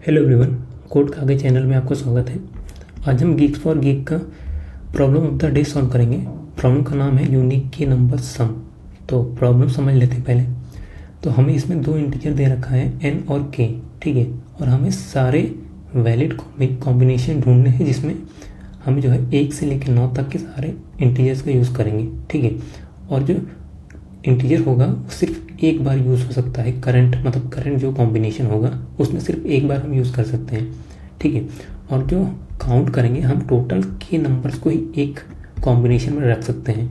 Hello everyone, code कागज channel में आपका स्वागत है। आज हम गीक्स फॉर गीक का problem of the day solve करेंगे। प्रॉब्लम का नाम है यूनिक की नंबर सम। तो प्रॉब्लम समझ लेते हैं पहले। तो हमें इसमें दो इंटीजर दे रखा है n और k, ठीक है। और हमें सारे वैलिड कॉम्बिनेशन ढूंढने हैं जिसमें हम जो है 1 से लेकर 9 तक के सारे इंटीजर्स का यूज़ करेंगे, ठीक है। और जो इंटीजर होगा वो सिर्फ एक बार यूज़ हो सकता है। करंट जो कॉम्बिनेशन होगा उसमें सिर्फ एक बार हम यूज़ कर सकते हैं, ठीक है। और जो काउंट करेंगे हम टोटल के नंबर्स को ही एक कॉम्बिनेशन में रख सकते हैं,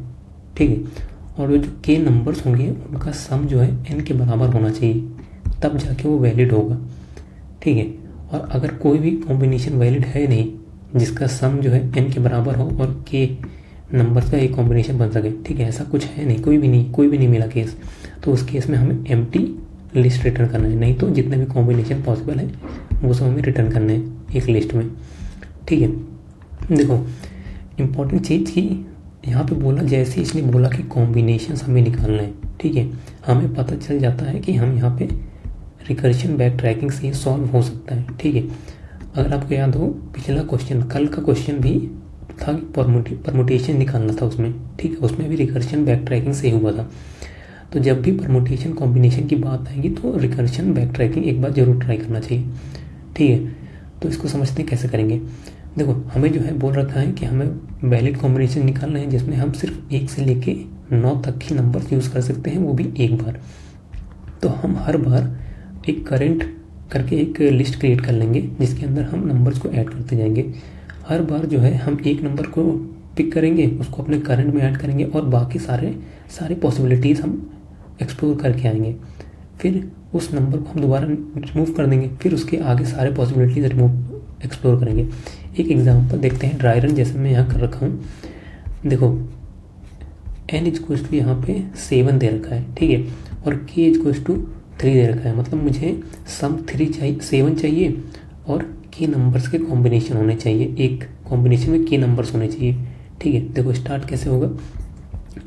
ठीक है। और जो के नंबर्स होंगे उनका सम जो है n के बराबर होना चाहिए, तब जाके वो वैलिड होगा, ठीक है। और अगर कोई भी कॉम्बिनेशन वैलिड है नहीं जिसका सम जो है n के बराबर हो और के नंबर्स का एक कॉम्बिनेशन बन सके, ठीक है, ऐसा कुछ है नहीं, कोई भी नहीं मिला केस, तो उस केस में हमें एम्प्टी लिस्ट रिटर्न करना है। नहीं तो जितने भी कॉम्बिनेशन पॉसिबल है वो सब हमें रिटर्न करने हैं एक लिस्ट में, ठीक है। देखो इम्पॉर्टेंट चीज़ की यहाँ पे बोला, जैसे इसने बोला कि कॉम्बिनेशन हमें निकालना है, ठीक है, हमें पता चल जाता है कि हम यहाँ पे रिकर्शन बैक ट्रैकिंग से सॉल्व हो सकता है, ठीक है। अगर आपको याद हो पिछला क्वेश्चन, कल का क्वेश्चन भी था कि परमुटेशन निकालना था उसमें, ठीक है, उसमें भी रिकर्शन बैक ट्रैकिंग से हुआ था। तो जब भी परमुटेशन कॉम्बिनेशन की बात आएगी तो रिकर्शन बैक ट्रैकिंग एक बार जरूर ट्राई करना चाहिए, ठीक है। तो इसको समझते हैं कैसे करेंगे। देखो हमें जो है बोल रखा है कि हमें वैलिड कॉम्बिनेशन निकालना है जिसमें हम सिर्फ 1 से लेके 9 तक ही नंबर यूज़ कर सकते हैं, वो भी एक बार। तो हम हर बार एक करेंट करके एक लिस्ट क्रिएट कर लेंगे जिसके अंदर हम नंबर्स को ऐड करते जाएंगे। हर बार जो है हम एक नंबर को पिक करेंगे, उसको अपने करंट में ऐड करेंगे और बाकी सारी पॉसिबिलिटीज़ हम एक्सप्लोर करके आएंगे। फिर उस नंबर को हम दोबारा रिमूव कर देंगे, फिर उसके आगे सारे पॉसिबिलिटीज़ एक्सप्लोर करेंगे। एक एग्जांपल देखते हैं, ड्राई रन जैसे मैं यहाँ कर रखा हूँ। देखो n इक्वल्स टू यहाँ पे 7 दे रखा है, ठीक है, और k इक्वल्स टू 3 दे रखा है। मतलब मुझे सम 7 चाहिए और के नंबर्स के कॉम्बिनेशन होने चाहिए, एक कॉम्बिनेशन में के नंबर्स होने चाहिए, ठीक है। देखो स्टार्ट कैसे होगा,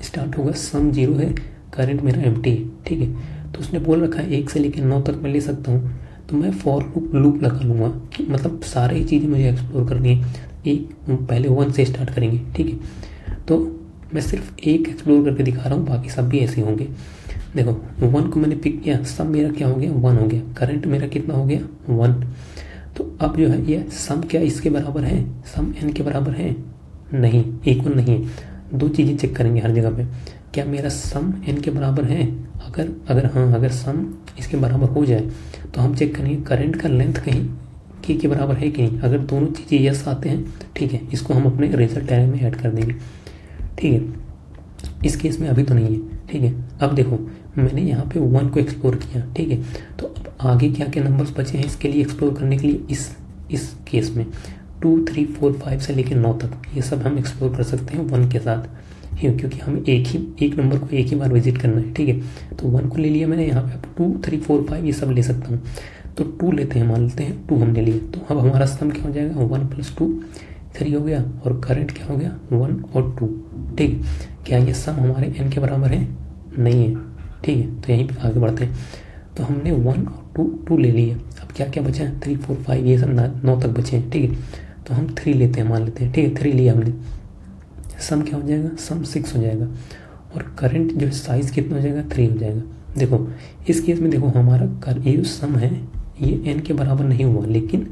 स्टार्ट होगा सम 0 है, करंट मेरा एम्प्टी है, ठीक है। तो उसने बोल रखा है 1 से लेकर 9 तक मैं ले सकता हूँ, तो मैं फॉर लूप लगा लूँगा कि मतलब सारी चीज़ें मुझे एक्सप्लोर करनी है। पहले 1 से स्टार्ट करेंगे, ठीक है। तो मैं सिर्फ एक एक्सप्लोर करके दिखा रहा हूँ, बाकी सब भी ऐसे होंगे। देखो 1 को मैंने पिक किया, सम मेरा क्या हो गया 1 हो गया, करंट मेरा कितना हो गया 1। तो अब जो है ये सम क्या इसके बराबर है, सम n के बराबर है नहीं, इक्वल नहीं है। दो चीज़ें चेक करेंगे हर जगह पे, क्या मेरा सम n के बराबर है। अगर सम इसके बराबर हो जाए तो हम चेक करेंगे करंट का लेंथ कहीं के बराबर है कि नहीं। अगर दोनों चीज़ें यस आते हैं, ठीक है, इसको हम अपने रिजल्ट एरे में ऐड कर देंगे, ठीक है। इस केस में अभी तो नहीं है, ठीक है। अब देखो मैंने यहाँ पे 1 को एक्सप्लोर किया, ठीक है। तो अब आगे क्या क्या नंबर्स बचे हैं इसके लिए एक्सप्लोर करने के लिए, इस केस में 2, 3, 4, 5 से लेकर 9 तक ये सब हम एक्सप्लोर कर सकते हैं 1 के साथ, क्योंकि हमें एक नंबर को एक ही बार विजिट करना है, ठीक है। तो 1 को ले लिया मैंने, यहाँ पे 2, 3, 4, 5 ये सब ले सकता हूँ। तो 2 लेते हैं, मान लेते हैं 2 हमने लिए। तो अब हमारा सम क्या हो जाएगा 1 + 2 3 हो गया, और करंट क्या हो गया 1 और 2, ठीक। क्या ये सम हमारे n के बराबर है नहीं है, ठीक है। तो यहीं पे आगे बढ़ते हैं। तो हमने 1 और 2 ले लिए। अब क्या क्या बचा है 3, 4, 5 ये सब 9 तक बचे हैं, ठीक है। तो हम 3 लेते हैं, मान लेते हैं, ठीक है। 3 लिया हमने, सम क्या हो जाएगा सम 6 हो जाएगा, और करंट जो साइज कितना हो जाएगा 3 हो जाएगा। देखो इस केस में देखो हमारा ये जो सम है ये n के बराबर नहीं हुआ, लेकिन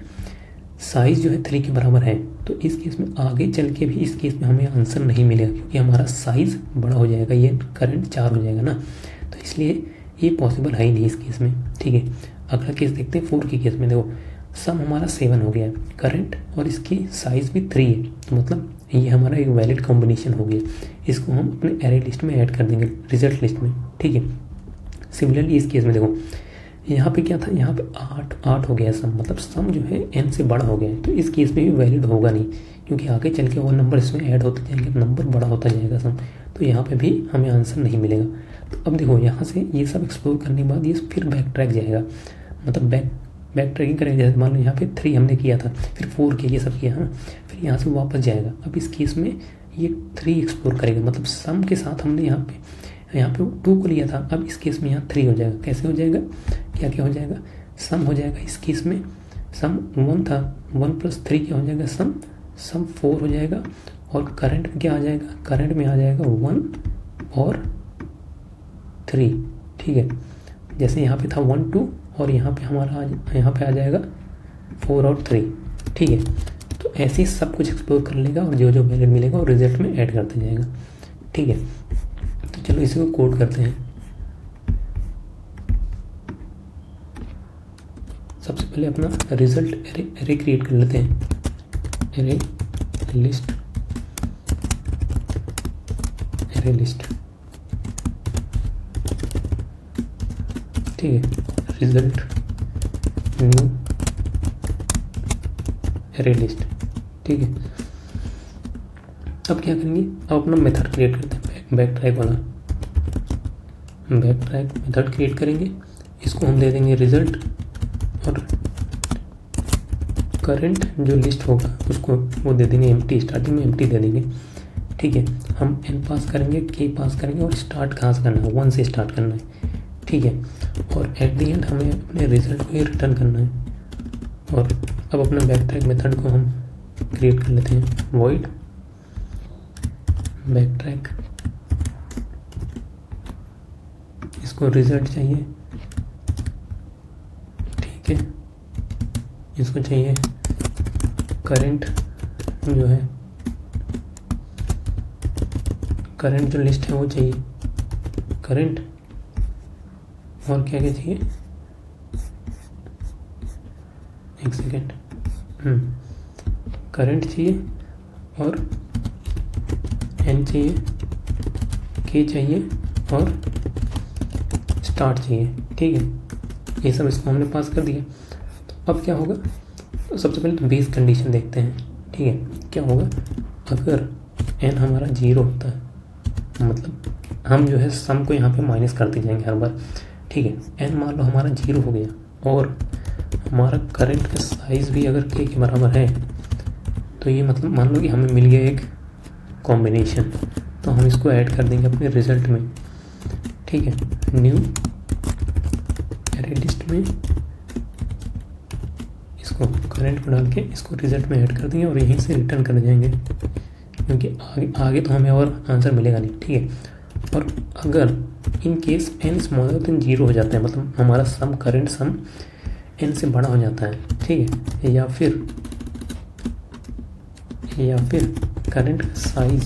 साइज जो है 3 के बराबर है। तो इस केस में आगे चल के भी इस केस में हमें आंसर नहीं मिलेगा, क्योंकि हमारा साइज बड़ा हो जाएगा, ये करंट 4 हो जाएगा ना। तो इसलिए ये पॉसिबल है ही नहीं इस केस में, ठीक है। अगला केस देखते हैं 4 के केस में। देखो सम हमारा 7 हो गया, करंट और इसकी साइज भी 3 है, तो मतलब ये हमारा एक वैलिड कॉम्बिनेशन हो गया। इसको हम अपने एरे लिस्ट में ऐड कर देंगे, रिजल्ट लिस्ट में, ठीक है। सिमिलरली इस केस में देखो यहाँ पे क्या था, यहाँ पे 8 हो गया सम, मतलब सम जो है n से बड़ा हो गया है। तो इस केस में भी वैलिड होगा नहीं, क्योंकि आगे चल के वो नंबर इसमें ऐड होते जाएंगे, नंबर बड़ा होता जाएगा सम, तो यहाँ पे भी हमें आंसर नहीं मिलेगा। तो अब देखो यहाँ से ये सब एक्सप्लोर करने के बाद ये फिर बैक ट्रैक जाएगा, मतलब बैक ट्रैकिंग करेंगे। जैसे मान लो यहाँ पे 3 हमने किया था, फिर 4 किया, ये सब किया है, फिर यहाँ से वापस जाएगा। अब इस केस में ये 3 एक्सप्लोर करेगा, मतलब सम के साथ हमने यहाँ पे 2 को लिया था। अब इस केस में यहाँ 3 हो जाएगा। कैसे हो जाएगा, क्या क्या हो जाएगा, सम हो जाएगा इस केस में सम 1 था, 1 + 3 क्या हो जाएगा सम 4 हो जाएगा। और करंट में क्या आ जाएगा, करंट में आ जाएगा 1 और 3, ठीक है। जैसे यहाँ पे था 1 2 और यहाँ पे हमारा यहाँ पे आ जाएगा 4 और 3, ठीक है। तो ऐसे ही सब कुछ एक्सप्लोर कर लेगा और जो जो वैल्यू मिलेगा और रिजल्ट में ऐड करते जाएगा, ठीक है। तो चलो इसी को कोड करते हैं। सबसे पहले अपना रिजल्ट एरे क्रिएट कर लेते हैं, एरे लिस्ट, एरे लिस्ट, ठीक है। रिजल्ट न्यू एरे लिस्ट, ठीक है। अब क्या करेंगे, अब अपना मेथड क्रिएट करते हैं, बैक ट्रैक वाला बैक ट्रैक मेथड क्रिएट करेंगे। इसको हम दे देंगे रिजल्ट और करंट जो लिस्ट होगा उसको वो दे देंगे एम्प्टी, स्टार्टिंग में एम्प्टी दे देंगे, ठीक है। हम एन पास करेंगे, के पास करेंगे और स्टार्ट कहाँ से करना है, 1 से स्टार्ट करना है, ठीक है। और एट द एंड हमें अपने रिजल्ट को ही रिटर्न करना है। और अब अपने बैक ट्रैक मेथड को हम क्रिएट कर लेते हैं, वॉइड बैक ट्रैक, इसको रिजल्ट चाहिए, ठीक है। इसको चाहिए करंट जो है, करंट जो लिस्ट है वो चाहिए, करंट और क्या क्या चाहिए, एक सेकेंड, करंट चाहिए और एन चाहिए, के चाहिए और स्टार्ट चाहिए, ठीक है। ये सब इसको हमने पास कर दिया। तो अब क्या होगा, तो सबसे पहले तो बेस कंडीशन देखते हैं, ठीक है। क्या होगा, अगर एन हमारा 0 होता है, मतलब हम जो है सम को यहाँ पे माइनस करते जाएंगे हर बार, ठीक है। एन मान लो हमारा 0 हो गया और हमारा करंट का साइज भी अगर के के बराबर है, तो ये मतलब मान लो कि हमें मिल गया एक कॉम्बिनेशन, तो हम इसको ऐड कर देंगे अपने रिजल्ट में, ठीक है। न्यू एरे लिस्ट में इसको करंट को डाल के इसको रिजल्ट में ऐड कर देंगे और यहीं से रिटर्न कर जाएंगे, क्योंकि आगे तो हमें और आंसर मिलेगा नहीं, ठीक है। और अगर in case n smaller than 0 हो जाता है, मतलब हमारा सम करंट सम एन से बड़ा हो जाता है, ठीक है, या फिर करंट साइज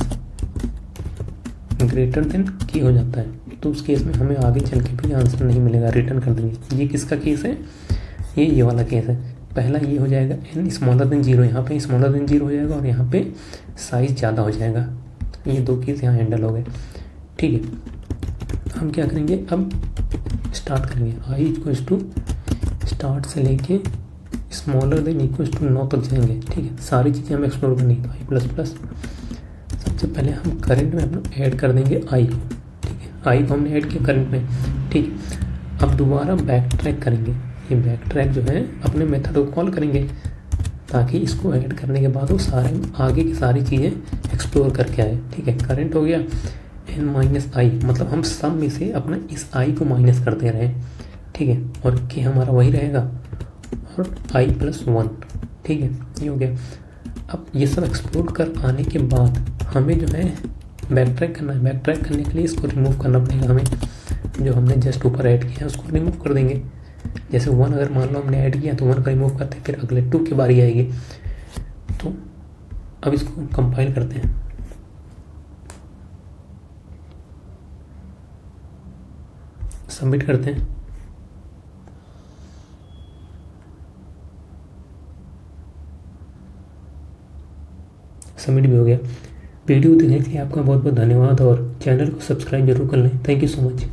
ग्रेटर देन की हो जाता है, तो उस केस में हमें आगे चल के भी आंसर नहीं मिलेगा, रिटर्न कर देंगे। ये किसका केस है, ये वाला केस है। पहला ये हो जाएगा एन स्मॉलर देन 0, यहाँ पे स्मॉलर देन 0 हो जाएगा और यहाँ पे साइज ज़्यादा हो जाएगा। ये 2 केस यहाँ हैंडल हो गए, ठीक है। हम क्या करेंगे, अब स्टार्ट करेंगे, आई इक्वल्स टू स्टार्ट से लेके स्मॉलर देन इक्वल्स टू 9 तक जाएंगे, ठीक है। सारी चीज़ें हमें एक्सप्लोर करनी है, तो आई प्लस प्लस सबसे पहले हम करंट में अपना ऐड कर देंगे आई को, ठीक है। आई को हमने ऐड किया करंट में, ठीक है। अब दोबारा बैक ट्रैक करेंगे, ये बैक ट्रैक जो है अपने मेथड को कॉल करेंगे, ताकि इसको ऐड करने के बाद वो सारे आगे की सारी चीज़ें एक्सप्लोर करके आए, ठीक है। करंट हो गया एन माइनस आई, मतलब हम सब में से अपना इस आई को माइनस करते रहे, ठीक है। और के हमारा वही रहेगा और आई प्लस 1, ठीक है, ये हो गया। अब ये सब एक्सप्लोर कर आने के बाद हमें जो है बैक ट्रैक करना है। बैक ट्रैक करने के लिए इसको रिमूव करना पड़ेगा हमें, जो हमने जस्ट ऊपर ऐड किया है उसको रिमूव कर देंगे। जैसे 1 अगर मान लो हमने ऐड किया तो 1 का रिमूव करते, फिर अगले 2 की बारी आएगी। तो अब इसको कंपाइल करते हैं, सबमिट करते हैं। सबमिट भी हो गया। वीडियो देखने के लिए आपका बहुत बहुत धन्यवाद और चैनल को सब्सक्राइब जरूर कर लें। Thank you so much.